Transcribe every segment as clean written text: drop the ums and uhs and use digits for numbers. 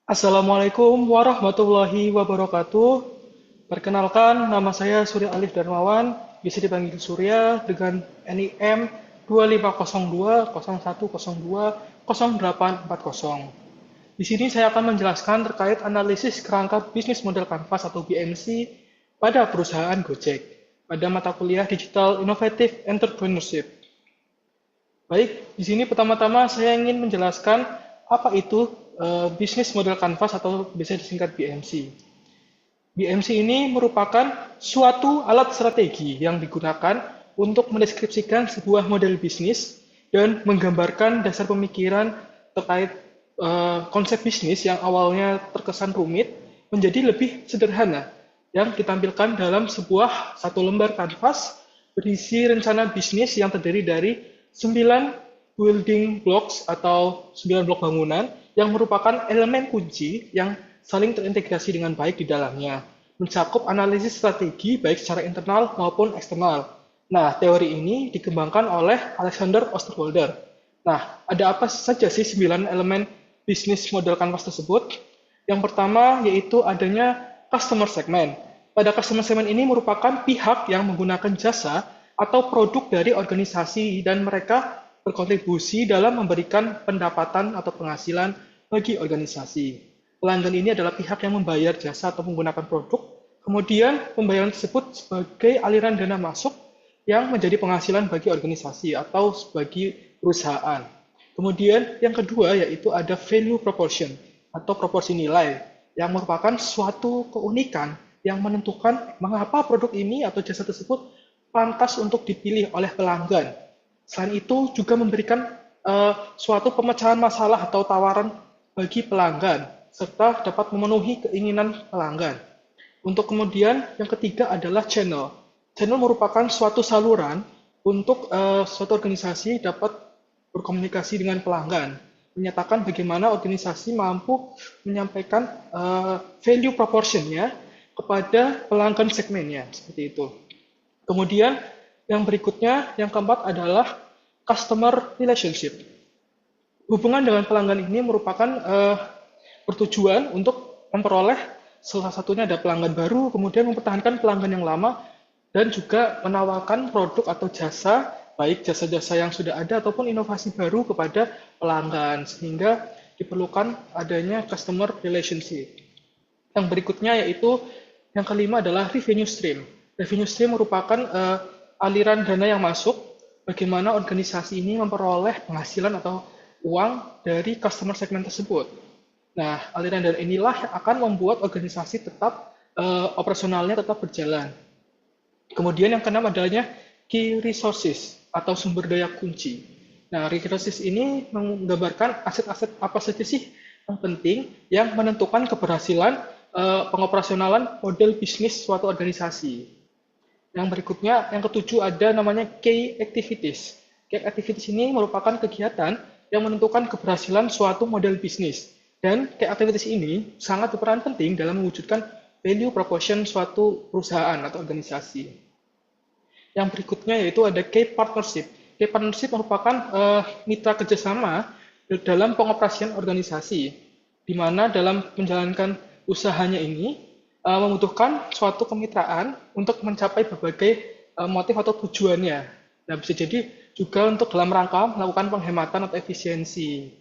Assalamualaikum warahmatullahi wabarakatuh. Perkenalkan, nama saya Surya Alif Darmawan, bisa dipanggil Surya dengan NIM 250201020840. Di sini saya akan menjelaskan terkait analisis kerangka bisnis model kanvas atau BMC pada perusahaan Gojek pada mata kuliah Digital Innovative Entrepreneurship. Baik, di sini pertama-tama saya ingin menjelaskan apa itu bisnis model kanvas atau bisa disingkat BMC. BMC ini merupakan suatu alat strategi yang digunakan untuk mendeskripsikan sebuah model bisnis dan menggambarkan dasar pemikiran terkait konsep bisnis yang awalnya terkesan rumit menjadi lebih sederhana yang ditampilkan dalam sebuah satu lembar kanvas berisi rencana bisnis yang terdiri dari 9 building blocks atau 9 blok bangunan yang merupakan elemen kunci yang saling terintegrasi dengan baik di dalamnya, mencakup analisis strategi baik secara internal maupun eksternal. Nah, teori ini dikembangkan oleh Alexander Osterwalder. Nah, ada apa saja sih 9 elemen bisnis model kanvas tersebut? Yang pertama yaitu adanya customer segment. Pada customer segment ini merupakan pihak yang menggunakan jasa atau produk dari organisasi dan mereka berkontribusi dalam memberikan pendapatan atau penghasilan bagi organisasi. Pelanggan ini adalah pihak yang membayar jasa atau menggunakan produk, kemudian pembayaran tersebut sebagai aliran dana masuk yang menjadi penghasilan bagi organisasi atau sebagai perusahaan. Kemudian yang kedua yaitu ada value proportion atau proporsi nilai yang merupakan suatu keunikan yang menentukan mengapa produk ini atau jasa tersebut pantas untuk dipilih oleh pelanggan. Selain itu juga memberikan suatu pemecahan masalah atau tawaran bagi pelanggan, serta dapat memenuhi keinginan pelanggan. Untuk kemudian yang ketiga adalah channel. Channel merupakan suatu saluran untuk suatu organisasi dapat berkomunikasi dengan pelanggan, menyatakan bagaimana organisasi mampu menyampaikan value proportionnya kepada pelanggan segmennya, seperti itu. Kemudian yang berikutnya, yang keempat adalah customer relationship. Hubungan dengan pelanggan ini merupakan bertujuan untuk memperoleh salah satunya ada pelanggan baru, kemudian mempertahankan pelanggan yang lama, dan juga menawarkan produk atau jasa, baik jasa-jasa yang sudah ada ataupun inovasi baru kepada pelanggan, sehingga diperlukan adanya customer relationship. Yang berikutnya yaitu yang kelima adalah revenue stream. Revenue stream merupakan aliran dana yang masuk, bagaimana organisasi ini memperoleh penghasilan atau uang dari customer segment tersebut. Nah, aliran dana inilah yang akan membuat organisasi tetap operasionalnya tetap berjalan. Kemudian yang keenam adalah key resources atau sumber daya kunci. Nah, key resources ini menggambarkan aset-aset apa saja sih yang penting yang menentukan keberhasilan pengoperasionalan model bisnis suatu organisasi. Yang berikutnya, yang ketujuh ada namanya key activities. Key activities ini merupakan kegiatan yang menentukan keberhasilan suatu model bisnis. Dan key activities ini sangat berperan penting dalam mewujudkan value proposition suatu perusahaan atau organisasi. Yang berikutnya yaitu ada key partnership. Key partnership merupakan mitra kerjasama dalam pengoperasian organisasi, di mana dalam menjalankan usahanya ini membutuhkan suatu kemitraan untuk mencapai berbagai motif atau tujuannya. Nah, bisa jadi juga untuk dalam rangka melakukan penghematan atau efisiensi,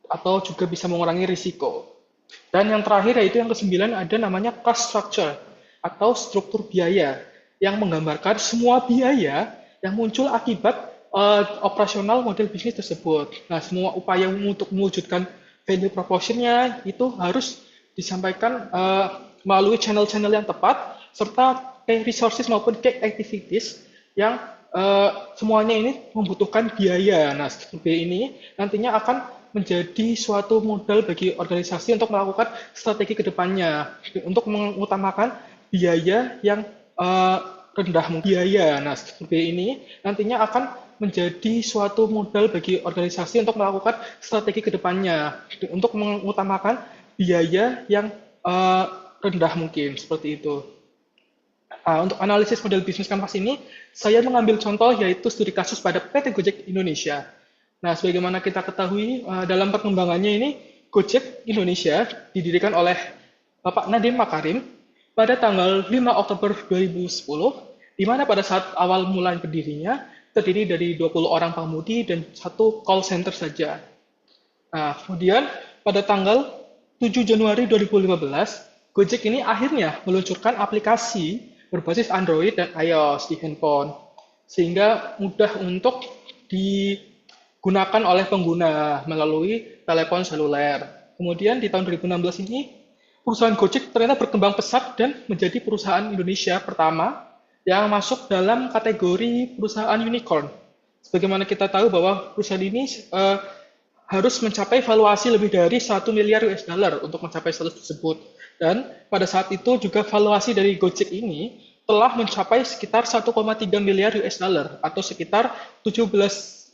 atau juga bisa mengurangi risiko. Dan yang terakhir yaitu yang kesembilan ada namanya cost structure atau struktur biaya yang menggambarkan semua biaya yang muncul akibat operasional model bisnis tersebut. Nah, semua upaya untuk mewujudkan value proportionnya itu harus disampaikan melalui channel-channel yang tepat, serta key resources maupun key activities yang semuanya ini membutuhkan biaya. Nah, seperti ini nantinya akan menjadi suatu modal bagi organisasi untuk melakukan strategi ke depannya, untuk mengutamakan biaya yang rendah biaya. Nah, seperti ini nantinya akan menjadi suatu modal bagi organisasi untuk melakukan strategi ke depannya, untuk mengutamakan biaya yang rendah mungkin, seperti itu. Untuk analisis model bisnis kanvas ini, saya mengambil contoh yaitu studi kasus pada PT Gojek Indonesia. Nah, sebagaimana kita ketahui dalam perkembangannya ini, Gojek Indonesia didirikan oleh Bapak Nadiem Makarim pada tanggal 5 Oktober 2010, di mana pada saat awal mulai berdirinya terdiri dari 20 orang pengemudi dan satu call center saja. Nah, kemudian pada tanggal 7 Januari 2015, Gojek ini akhirnya meluncurkan aplikasi berbasis Android dan iOS di handphone, sehingga mudah untuk digunakan oleh pengguna melalui telepon seluler. Kemudian di tahun 2016 ini, perusahaan Gojek ternyata berkembang pesat dan menjadi perusahaan Indonesia pertama yang masuk dalam kategori perusahaan unicorn. Sebagaimana kita tahu bahwa perusahaan ini harus mencapai valuasi lebih dari 1 miliar US dollar untuk mencapai status tersebut. Dan pada saat itu juga valuasi dari Gojek ini telah mencapai sekitar 1,3 miliar US dollar atau sekitar 17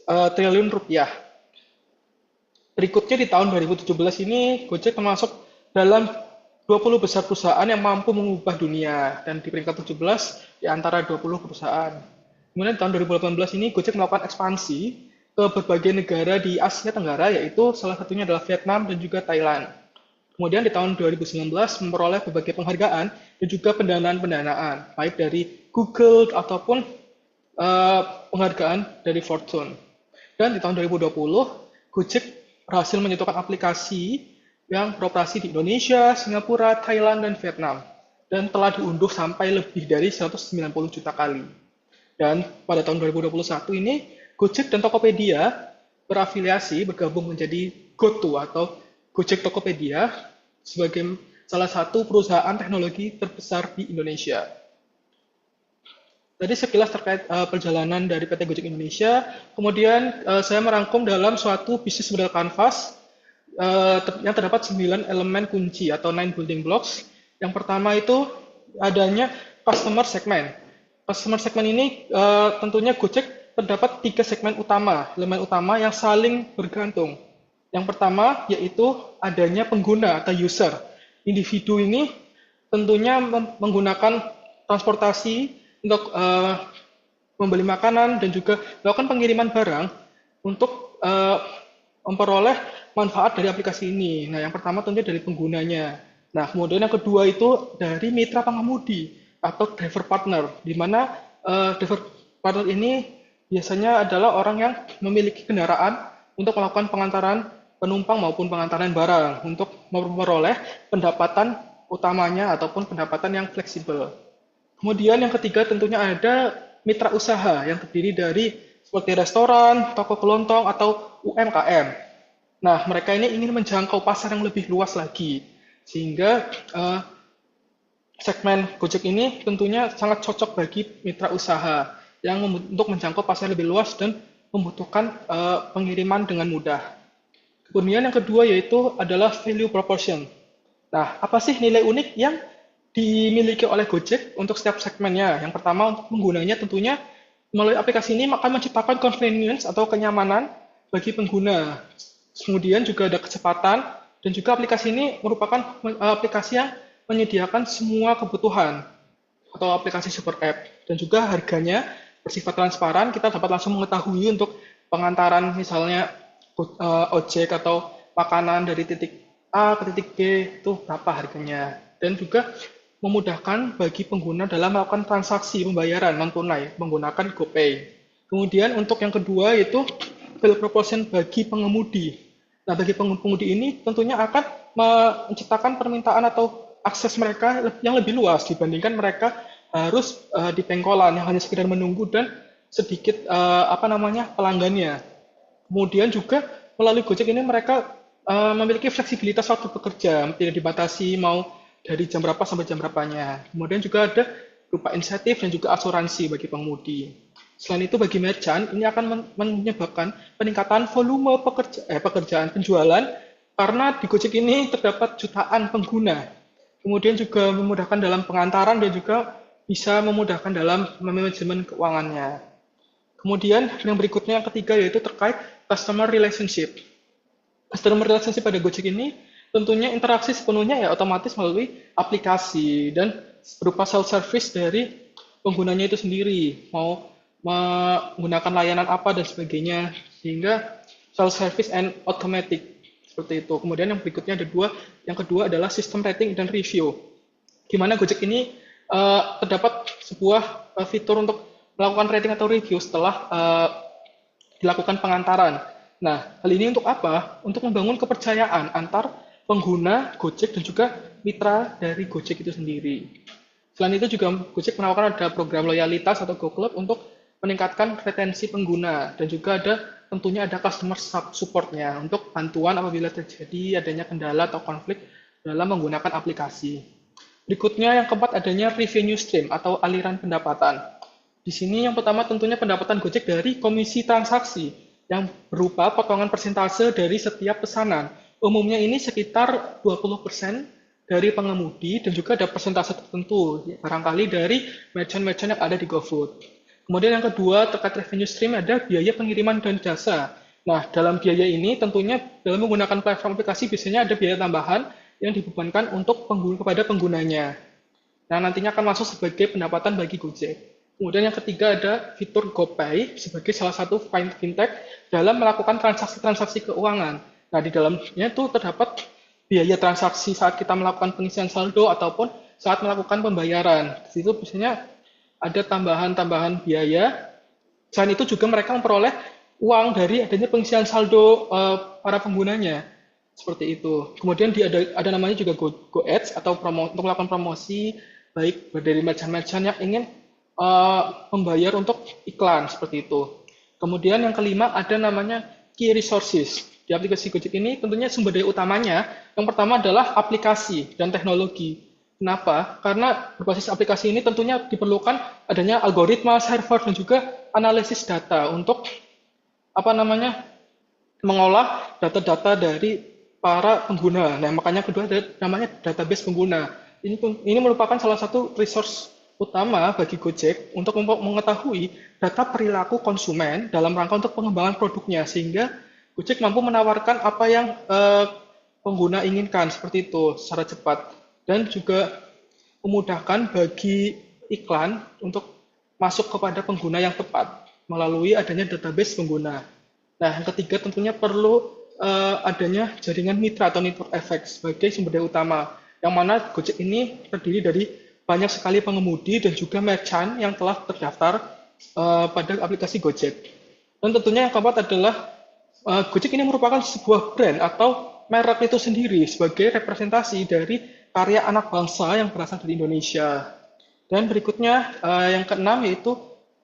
triliun rupiah. Berikutnya di tahun 2017 ini Gojek termasuk dalam 20 besar perusahaan yang mampu mengubah dunia dan di peringkat 17 di antara 20 perusahaan. Kemudian di tahun 2018 ini Gojek melakukan ekspansi ke berbagai negara di Asia Tenggara, yaitu salah satunya adalah Vietnam dan juga Thailand. Kemudian di tahun 2019 memperoleh berbagai penghargaan dan juga pendanaan-pendanaan, baik dari Google ataupun penghargaan dari Fortune. Dan di tahun 2020, Gojek berhasil menyatukan aplikasi yang beroperasi di Indonesia, Singapura, Thailand, dan Vietnam, dan telah diunduh sampai lebih dari 190 juta kali. Dan pada tahun 2021 ini, Gojek dan Tokopedia berafiliasi bergabung menjadi GoTo atau Gojek Tokopedia sebagai salah satu perusahaan teknologi terbesar di Indonesia. Tadi sekilas terkait perjalanan dari PT Gojek Indonesia, kemudian saya merangkum dalam suatu bisnis model canvas yang terdapat 9 elemen kunci atau 9 building blocks. Yang pertama itu adanya customer segment. Customer segment ini tentunya Gojek terdapat 3 segmen utama, elemen utama yang saling bergantung. Yang pertama yaitu adanya pengguna atau user. Individu ini tentunya menggunakan transportasi untuk membeli makanan dan juga melakukan pengiriman barang untuk memperoleh manfaat dari aplikasi ini. Nah, yang pertama tentunya dari penggunanya. Nah, kemudian yang kedua itu dari mitra pengemudi atau driver partner, di mana driver partner ini biasanya adalah orang yang memiliki kendaraan untuk melakukan pengantaran penumpang maupun pengantaran barang untuk memperoleh pendapatan utamanya ataupun pendapatan yang fleksibel. Kemudian yang ketiga tentunya ada mitra usaha yang terdiri dari seperti restoran, toko kelontong, atau UMKM. Nah, mereka ini ingin menjangkau pasar yang lebih luas lagi, sehingga segmen Gojek ini tentunya sangat cocok bagi mitra usaha yang untuk menjangkau pasar lebih luas dan membutuhkan pengiriman dengan mudah. Kemudian yang kedua yaitu adalah value proportion. Nah, apa sih nilai unik yang dimiliki oleh Gojek untuk setiap segmennya? Yang pertama, untuk penggunanya tentunya melalui aplikasi ini akan menciptakan convenience atau kenyamanan bagi pengguna. Kemudian juga ada kecepatan, dan juga aplikasi ini merupakan aplikasi yang menyediakan semua kebutuhan atau aplikasi super app. Dan juga harganya bersifat transparan, kita dapat langsung mengetahui untuk pengantaran misalnya ojek atau makanan dari titik A ke titik B itu berapa harganya. Dan juga memudahkan bagi pengguna dalam melakukan transaksi pembayaran non-tunai menggunakan GoPay. Kemudian untuk yang kedua yaitu value proportion bagi pengemudi. Nah, bagi pengemudi ini tentunya akan menciptakan permintaan atau akses mereka yang lebih luas dibandingkan mereka harus di pengkolan yang hanya sekedar menunggu dan sedikit pelanggannya. Kemudian juga melalui Gojek ini mereka memiliki fleksibilitas waktu bekerja, tidak dibatasi mau dari jam berapa sampai jam berapanya. Kemudian juga ada berupa insentif dan juga asuransi bagi pengemudi. Selain itu bagi merchant ini akan menyebabkan peningkatan volume pekerjaan penjualan karena di Gojek ini terdapat jutaan pengguna. Kemudian juga memudahkan dalam pengantaran dan juga bisa memudahkan dalam manajemen keuangannya. Kemudian yang berikutnya yang ketiga yaitu terkait customer relationship. Customer relationship pada Gojek ini tentunya interaksi sepenuhnya ya otomatis melalui aplikasi dan berupa self-service dari penggunanya itu sendiri, mau menggunakan layanan apa dan sebagainya, sehingga self-service and automatic. Seperti itu. Kemudian yang berikutnya ada dua. Yang kedua adalah sistem rating dan review. Di mana Gojek ini terdapat sebuah fitur untuk melakukan rating atau review setelah dilakukan pengantaran. Nah, hal ini untuk apa? Untuk membangun kepercayaan antar pengguna Gojek dan juga mitra dari Gojek itu sendiri. Selain itu juga Gojek menawarkan ada program loyalitas atau GoClub untuk meningkatkan retensi pengguna dan juga ada tentunya ada customer support-nya untuk bantuan apabila terjadi adanya kendala atau konflik dalam menggunakan aplikasi. Berikutnya yang keempat adanya revenue stream atau aliran pendapatan. Di sini yang pertama tentunya pendapatan Gojek dari komisi transaksi yang berupa potongan persentase dari setiap pesanan. Umumnya ini sekitar 20% dari pengemudi dan juga ada persentase tertentu, barangkali dari merchant-merchant yang ada di GoFood. Kemudian yang kedua terkait revenue stream ada biaya pengiriman dan jasa. Nah, dalam biaya ini tentunya dalam menggunakan platform aplikasi biasanya ada biaya tambahan yang dibebankan untuk kepada penggunanya. Nah, nantinya akan masuk sebagai pendapatan bagi Gojek. Kemudian yang ketiga ada fitur GoPay sebagai salah satu fintech dalam melakukan transaksi-transaksi keuangan. Nah, di dalamnya itu terdapat biaya transaksi saat kita melakukan pengisian saldo ataupun saat melakukan pembayaran. Di situ biasanya ada tambahan-tambahan biaya. Selain itu juga mereka memperoleh uang dari adanya pengisian saldo para penggunanya. Seperti itu. Kemudian ada namanya juga Go Ads atau untuk melakukan promosi baik dari merchant-merchant yang ingin membayar untuk iklan seperti itu. Kemudian yang kelima ada namanya Key Resources. Di aplikasi Gojek ini tentunya sumber daya utamanya yang pertama adalah aplikasi dan teknologi. Kenapa? Karena berbasis aplikasi ini tentunya diperlukan adanya algoritma, server dan juga analisis data untuk mengolah data-data dari para pengguna. Nah, makanya kedua ada namanya database pengguna. Ini merupakan salah satu resource utama bagi Gojek untuk mengetahui data perilaku konsumen dalam rangka untuk pengembangan produknya, sehingga Gojek mampu menawarkan apa yang pengguna inginkan seperti itu secara cepat dan juga memudahkan bagi iklan untuk masuk kepada pengguna yang tepat melalui adanya database pengguna. Nah, yang ketiga tentunya perlu adanya jaringan mitra atau network effect sebagai sumber daya utama, yang mana Gojek ini terdiri dari banyak sekali pengemudi dan juga merchant yang telah terdaftar pada aplikasi Gojek. Dan tentunya yang keempat adalah Gojek ini merupakan sebuah brand atau merek itu sendiri sebagai representasi dari karya anak bangsa yang berasal dari Indonesia. Dan berikutnya yang keenam yaitu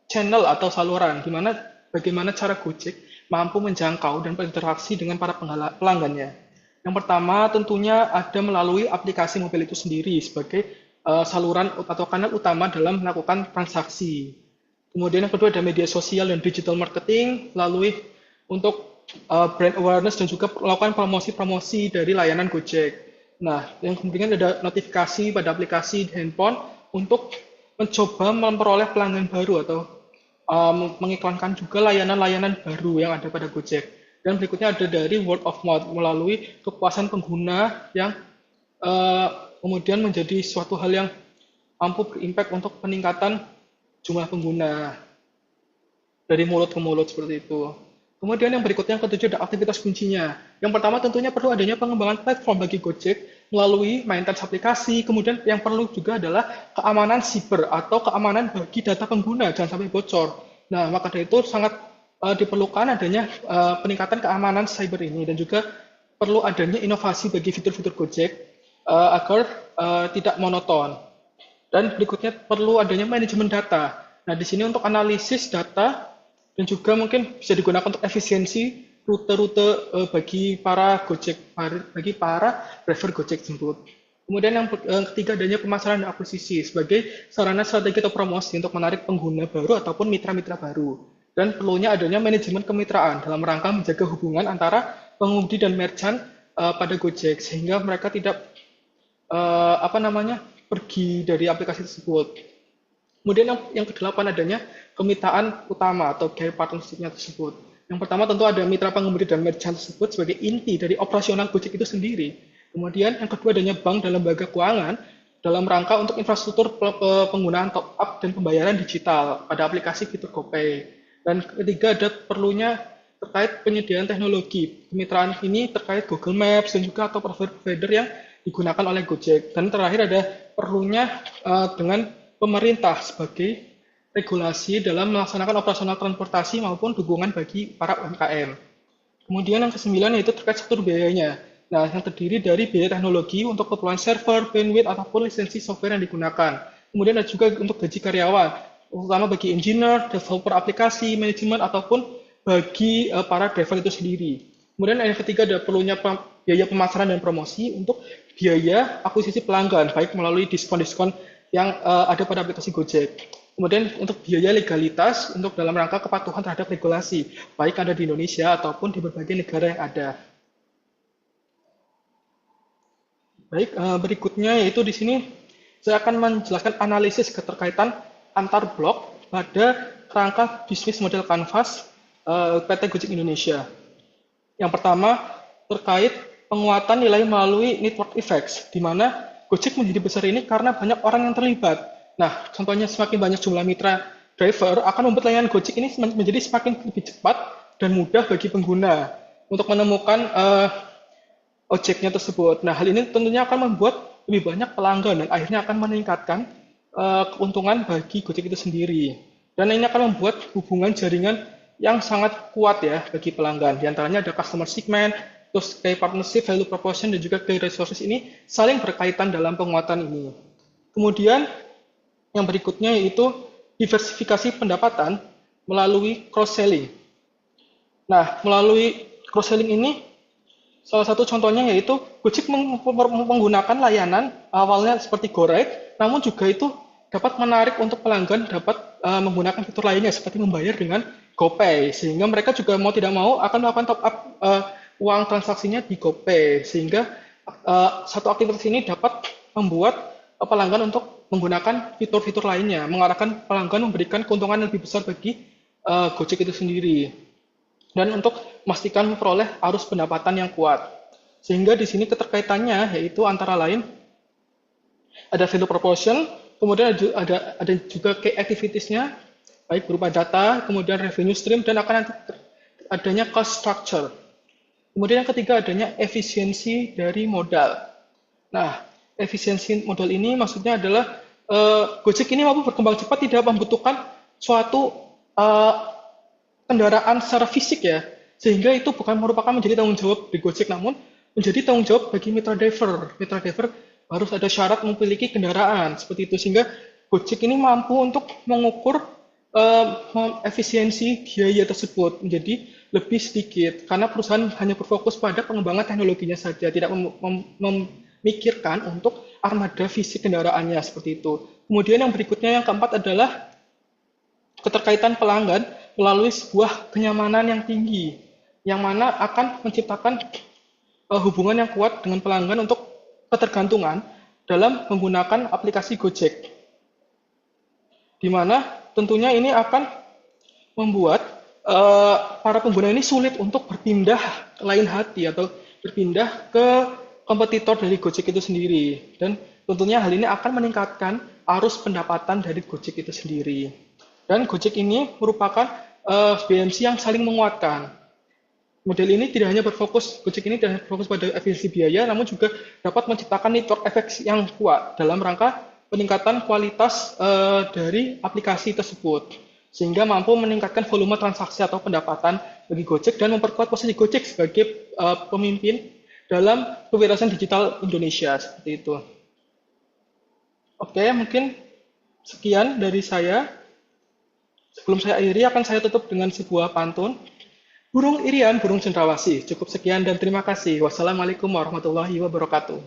channel atau saluran, di mana bagaimana cara Gojek mampu menjangkau dan berinteraksi dengan para pelanggannya. Yang pertama tentunya ada melalui aplikasi mobil itu sendiri sebagai saluran atau kanal utama dalam melakukan transaksi. Kemudian yang kedua ada media sosial dan digital marketing melalui untuk brand awareness dan juga melakukan promosi-promosi dari layanan Gojek. Nah, yang kemudian ada notifikasi pada aplikasi di handphone untuk mencoba memperoleh pelanggan baru atau mengiklankan juga layanan-layanan baru yang ada pada Gojek. Dan berikutnya ada dari word of mouth melalui kepuasan pengguna yang kemudian menjadi suatu hal yang mampu berimpact untuk peningkatan jumlah pengguna dari mulut ke mulut seperti itu. Kemudian yang berikutnya yang ketujuh ada aktivitas kuncinya. Yang pertama tentunya perlu adanya pengembangan platform bagi Gojek melalui maintenance aplikasi. Kemudian yang perlu juga adalah keamanan siber atau keamanan bagi data pengguna, jangan sampai bocor. Nah, maka dari itu sangat diperlukan adanya peningkatan keamanan cyber ini dan juga perlu adanya inovasi bagi fitur-fitur Gojek agar tidak monoton. Dan berikutnya perlu adanya manajemen data. Nah, di sini untuk analisis data dan juga mungkin bisa digunakan untuk efisiensi rute-rute bagi para Gojek, bagi para driver Gojek tersebut. Kemudian yang ketiga adanya pemasaran dan akuisisi sebagai sarana strategi atau promosi untuk menarik pengguna baru ataupun mitra-mitra baru. Dan perlunya adanya manajemen kemitraan dalam rangka menjaga hubungan antara pengemudi dan merchant pada Gojek sehingga mereka tidak pergi dari aplikasi tersebut. Kemudian yang kedelapan adanya kemitraan utama atau care partnership-nya tersebut. Yang pertama tentu ada mitra pengemudi dan merchant tersebut sebagai inti dari operasional Gojek itu sendiri. Kemudian yang kedua adanya bank dan lembaga keuangan dalam rangka untuk infrastruktur penggunaan top up dan pembayaran digital pada aplikasi fitur GoPay. Dan ketiga ada perlunya terkait penyediaan teknologi. Kemitraan ini terkait Google Maps dan juga atau provider-provider yang digunakan oleh Gojek. Dan terakhir ada perlunya dengan pemerintah sebagai regulasi dalam melaksanakan operasional transportasi maupun dukungan bagi para UMKM. Kemudian yang kesembilan yaitu terkait struktur biayanya. Nah, yang terdiri dari biaya teknologi untuk keperluan server, bandwidth, ataupun lisensi software yang digunakan. Kemudian ada juga untuk gaji karyawan, terutama bagi engineer, developer aplikasi, manajemen, ataupun bagi para driver itu sendiri. Kemudian yang ketiga ada perlunya biaya pemasaran dan promosi untuk biaya akuisisi pelanggan, baik melalui diskon-diskon yang ada pada aplikasi Gojek. Kemudian untuk biaya legalitas untuk dalam rangka kepatuhan terhadap regulasi, baik ada di Indonesia ataupun di berbagai negara yang ada. Baik, berikutnya yaitu di sini saya akan menjelaskan analisis keterkaitan antar blok pada kerangka bisnis model Canvas PT Gojek Indonesia. Yang pertama terkait penguatan nilai melalui network effects, di mana Gojek menjadi besar ini karena banyak orang yang terlibat. Nah, contohnya semakin banyak jumlah mitra driver akan membuat layanan Gojek ini menjadi semakin lebih cepat dan mudah bagi pengguna untuk menemukan ojeknya tersebut. Nah, hal ini tentunya akan membuat lebih banyak pelanggan dan akhirnya akan meningkatkan keuntungan bagi Gojek itu sendiri. Dan ini akan membuat hubungan jaringan yang sangat kuat ya bagi pelanggan. Di antaranya ada customer segment, terus key partnership, value proposition, dan juga key resources ini saling berkaitan dalam penguatan ini. Kemudian yang berikutnya yaitu diversifikasi pendapatan melalui cross-selling. Nah, melalui cross-selling ini, salah satu contohnya yaitu Gojek menggunakan layanan awalnya seperti GoRide, namun juga itu dapat menarik untuk pelanggan dapat menggunakan fitur lainnya seperti membayar dengan GoPay, sehingga mereka juga mau tidak mau akan melakukan top up uang transaksinya di GoPay, sehingga satu aktivitas ini dapat membuat pelanggan untuk menggunakan fitur-fitur lainnya, mengarahkan pelanggan memberikan keuntungan yang lebih besar bagi Gojek itu sendiri, dan untuk memastikan memperoleh arus pendapatan yang kuat. Sehingga di sini keterkaitannya yaitu antara lain ada value proposition, kemudian ada juga key activities-nya, baik berupa data, kemudian revenue stream, dan akan adanya cost structure. Kemudian yang ketiga adanya efisiensi dari modal. Nah, efisiensi modal ini maksudnya adalah Gojek ini mampu berkembang cepat, tidak membutuhkan suatu kendaraan secara fisik ya, sehingga itu bukan merupakan menjadi tanggung jawab di Gojek, namun menjadi tanggung jawab bagi mitra driver. Mitra driver harus ada syarat memiliki kendaraan seperti itu, sehingga Gojek ini mampu untuk mengukur efisiensi biaya tersebut menjadi lebih sedikit karena perusahaan hanya berfokus pada pengembangan teknologinya saja, tidak memikirkan untuk armada fisik kendaraannya seperti itu. Kemudian yang berikutnya yang keempat adalah keterkaitan pelanggan melalui sebuah kenyamanan yang tinggi, yang mana akan menciptakan hubungan yang kuat dengan pelanggan untuk ketergantungan dalam menggunakan aplikasi Gojek. Di mana tentunya ini akan membuat para pengguna ini sulit untuk berpindah ke lain hati atau berpindah ke kompetitor dari Gojek itu sendiri, dan tentunya hal ini akan meningkatkan arus pendapatan dari Gojek itu sendiri. Dan Gojek ini merupakan BMC yang saling menguatkan. Model ini tidak hanya berfokus, Gojek ini tidak hanya berfokus pada efisiensi biaya, namun juga dapat menciptakan network effect yang kuat dalam rangka peningkatan kualitas dari aplikasi tersebut, sehingga mampu meningkatkan volume transaksi atau pendapatan bagi Gojek dan memperkuat posisi Gojek sebagai pemimpin dalam kewirausahaan digital Indonesia seperti itu. Oke, mungkin sekian dari saya. Sebelum saya akhiri, akan saya tutup dengan sebuah pantun. Burung irian, burung cendrawasih. Cukup sekian dan terima kasih. Wassalamualaikum warahmatullahi wabarakatuh.